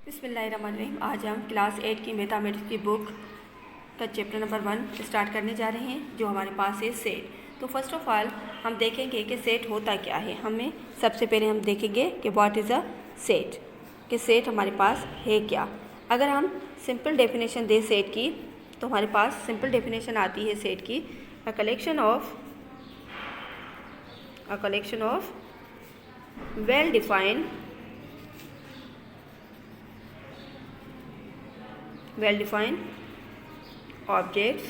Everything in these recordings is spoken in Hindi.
बिस्मिल्लाहिर्रहमानिर्रहीम। आज हम क्लास 8 की मैथमेटिक्स की बुक का चैप्टर नंबर 1 स्टार्ट करने जा रहे हैं, जो हमारे पास है सेट। तो फर्स्ट ऑफ ऑल हम देखेंगे कि सेट होता क्या है। हमें सबसे पहले हम देखेंगे कि व्हाट इज़ अ सेट, कि सेट हमारे पास है क्या। अगर हम सिंपल डेफिनेशन दे सेट की, तो हमारे पास सिंपल डेफिनेशन आती है सेट की, a collection of well defined objects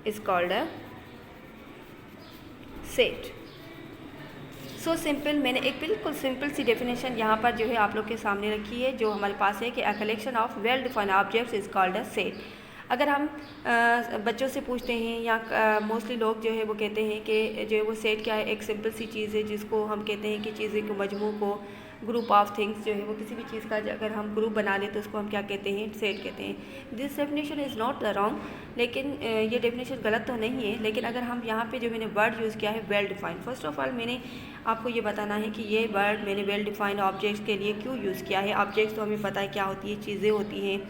is called a set। So simple, मैंने एक बिल्कुल सिंपल सी डेफिनेशन यहाँ पर जो है आप लोग के सामने रखी है, जो हमारे पास है कि a collection of well defined objects is called a set. अगर हम बच्चों से पूछते हैं या मोस्टली लोग जो है वो कहते हैं कि जो है वो सेट क्या है, एक सिंपल सी चीज़ है जिसको हम कहते हैं कि चीज़ें के मजमू को, ग्रुप ऑफ थिंग्स जो है वो किसी भी चीज़ का अगर हम ग्रुप बना लें तो उसको हम क्या कहते हैं, सेट कहते हैं। This definition is not the wrong, लेकिन ये डेफिनेशन गलत तो नहीं है। लेकिन अगर हम यहाँ पे जो मैंने वर्ड यूज़ किया है well defined, first of all मैंने आपको ये बताना है कि ये वर्ड मैंने वेल डिफाइंड ऑब्जेक्ट्स के लिए क्यों यूज़ किया है। ऑब्जेक्ट्स तो हमें पता है क्या होती है, चीज़ें होती हैं,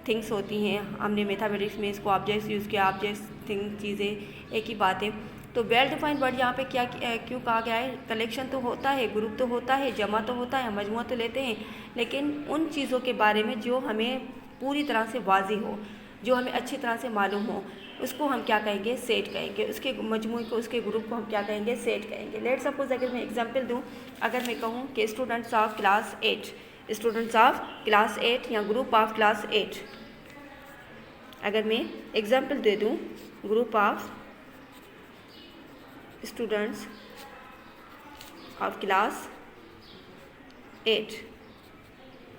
थिंग्स होती हैं। हमने मैथमेटिक्स में इसको ऑब्जेक्ट्स यूज़ किया, ऑब्जेक्ट्स, थिंग, चीज़ें एक ही बात है। तो वेल डिफाइंड वर्ड यहाँ पे क्या क्यों कहा गया है। कलेक्शन तो होता है, ग्रुप तो होता है, जमा तो होता है, मजमूआ तो लेते हैं, लेकिन उन चीज़ों के बारे में जो हमें पूरी तरह से वाज़ेह हो, जो हमें अच्छी तरह से मालूम हो, उसको हम क्या कहेंगे, सेट कहेंगे। उसके मजमूए को, उसके ग्रुप को हम क्या कहेंगे, सेट कहेंगे। लेट सपोज अगर मैं एग्जांपल दूं, अगर मैं कहूं कि स्टूडेंट्स ऑफ क्लास 8 या ग्रुप ऑफ क्लास 8, अगर मैं एग्जांपल दे दूं group of students of class 8,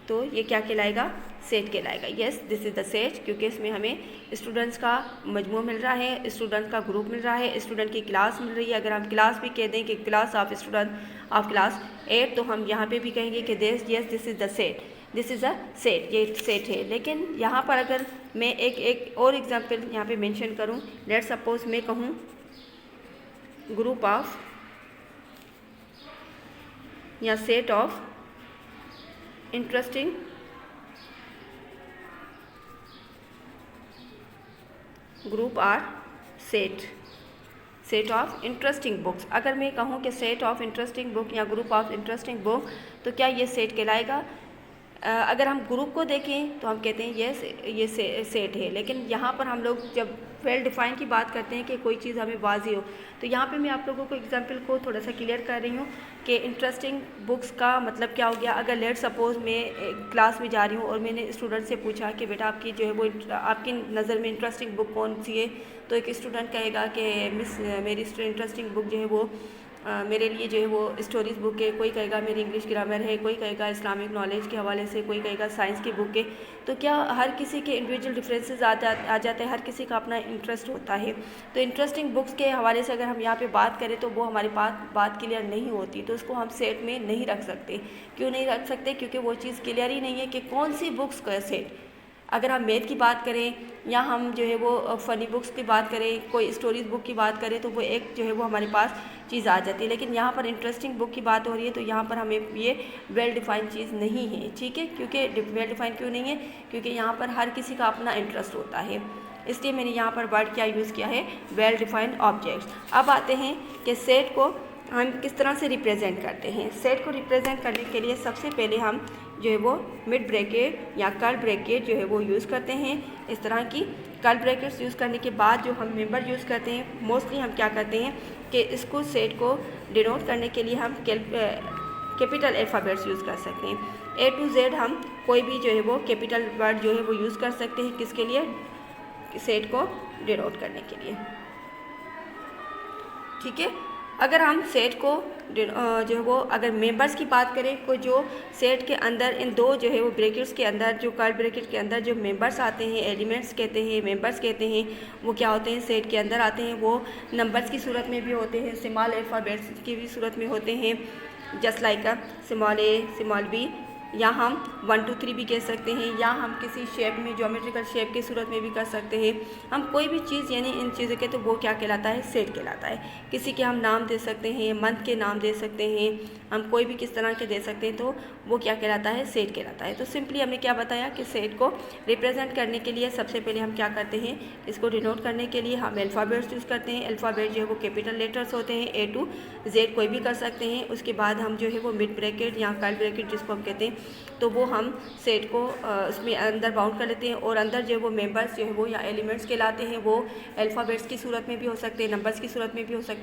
तो ये क्या कहलाएगा, सेट कहलाएगा। Yes, this is the set, क्योंकि इसमें हमें स्टूडेंट्स का मजमू मिल रहा है, स्टूडेंट का ग्रुप मिल रहा है, स्टूडेंट की क्लास मिल रही है। अगर हम क्लास भी कह दें कि class of student of class 8, तो हम यहाँ पे भी कहेंगे कि this is the set, this is a set, ये सेट है। लेकिन यहाँ पर अगर मैं एक और एग्जाम्पल यहाँ पे मेंशन करूँ, लेट सपोज मैं कहूँ ग्रुप ऑफ या set of interesting group or set of interesting books. अगर मैं कहूँ कि सेट ऑफ इंटरेस्टिंग बुक या ग्रुप ऑफ इंटरेस्टिंग बुक, तो क्या ये सेट कहलाएगा। अगर हम ग्रुप को देखें तो हम कहते हैं ये सेट है। लेकिन यहाँ पर हम लोग जब वेल डिफाइन की बात करते हैं कि कोई चीज़ हमें वाज़ेह हो, तो यहाँ पे मैं आप लोगों को एग्जांपल को थोड़ा सा क्लियर कर रही हूँ कि इंटरेस्टिंग बुक्स का मतलब क्या हो गया। अगर लेट सपोज मैं क्लास में जा रही हूँ और मैंने स्टूडेंट से पूछा कि बेटा आपकी जो है वो आपकी नज़र में इंटरेस्टिंग बुक कौन सी है, तो एक स्टूडेंट कहेगा कि मिस मेरी इंटरेस्टिंग बुक जो है वो मेरे लिए जो है वो स्टोरीज बुक है, कोई कहेगा मेरी इंग्लिश ग्रामर है, कोई कहेगा इस्लामिक नॉलेज के हवाले से, कोई कहेगा साइंस की बुक है। तो क्या हर किसी के इंडिविजुअल डिफरेंसेस आ जाते हैं, हर किसी का अपना इंटरेस्ट होता है। तो इंटरेस्टिंग बुक्स के हवाले से अगर हम यहाँ पे बात करें तो वो हमारी बात क्लियर नहीं होती, तो उसको हम सेट में नहीं रख सकते। क्यों नहीं रख सकते, क्योंकि वो चीज़ क्लियर ही नहीं है कि कौन सी बुक्स का सेट। अगर हम मैथ की बात करें या हम जो है वो फ़नी बुक्स की बात करें, कोई स्टोरीज बुक की बात करें, तो वो एक जो है वो हमारे पास चीज़ आ जाती है। लेकिन यहाँ पर इंटरेस्टिंग बुक की बात हो रही है, तो यहाँ पर हमें ये वेल डिफाइंड चीज़ नहीं है, ठीक है। क्योंकि वेल डिफाइंड क्यों नहीं है, क्योंकि यहाँ पर हर किसी का अपना इंटरेस्ट होता है, इसलिए मैंने यहाँ पर वर्ड क्या यूज़ किया है, वेल डिफाइंड ऑब्जेक्ट्स। अब आते हैं कि सेट को हम किस तरह से रिप्रेजेंट करते हैं। सेट को रिप्रेजेंट करने के लिए सबसे पहले हम जो है वो मिड ब्रैकेट या कर्ली ब्रैकेट जो है वो यूज़ करते हैं। इस तरह की कर्ली ब्रैकेट्स यूज़ करने के बाद जो हम मेंबर यूज़ करते हैं, मोस्टली हम क्या करते हैं कि इसको सेट को डिनोट करने के लिए हम कैपिटल अल्फ़ाबेट्स यूज़ कर सकते हैं। A to Z हम कोई भी जो है वो कैपिटल वर्ड जो है वो यूज़ कर सकते हैं, किसके लिए, सेट को डिनोट करने के लिए, ठीक है। अगर हम सेट को जो है वो अगर मेंबर्स की बात करें, को जो सेट के अंदर इन दो जो है वो ब्रैकेट्स के अंदर, जो कर्ली ब्रैकेट के अंदर जो मेंबर्स आते हैं, एलिमेंट्स कहते हैं, मेंबर्स कहते हैं, वो क्या होते हैं, सेट के अंदर आते हैं। वो नंबर्स की सूरत में भी होते हैं, स्मॉल अल्फ़ाबेट्स की भी सूरत में होते हैं, just like small a, small b, या हम 1 2 3 भी कह सकते हैं, या हम किसी शेप में ज्योमेट्रिकल शेप की सूरत में भी कर सकते हैं। हम कोई भी चीज़ यानी इन चीज़ों के, तो वो क्या कहलाता है, सेट कहलाता है। किसी के हम नाम दे सकते हैं, मंथ के नाम दे सकते हैं, हम कोई भी किस तरह के दे सकते हैं, तो वो क्या कहलाता है, सेट कहलाता है। तो सिंपली हमने क्या बताया कि सेट को रिप्रेजेंट करने के लिए सबसे पहले हम क्या करते हैं, इसको डिनोट करने के लिए हम अल्फ़ाबेट्स यूज़ करते हैं। अल्फ़ाबेट जो है वो कैपिटल लेटर्स होते हैं, A to Z कोई भी कर सकते हैं। उसके बाद हम जो है वो मिड ब्रैकेट या कर्ली ब्रैकेट जिसको हम कहते हैं, तो वो हम सेट को उसमें अंदर बाउंड कर लेते हैं। और अंदर जो है वो मेंबर्स जो है वो या एलिमेंट्स कहलाते हैं, वो अल्फ़ाबेट्स की सूरत में भी हो सकते हैं, नंबर्स की सूरत में भी हो सकते हैं।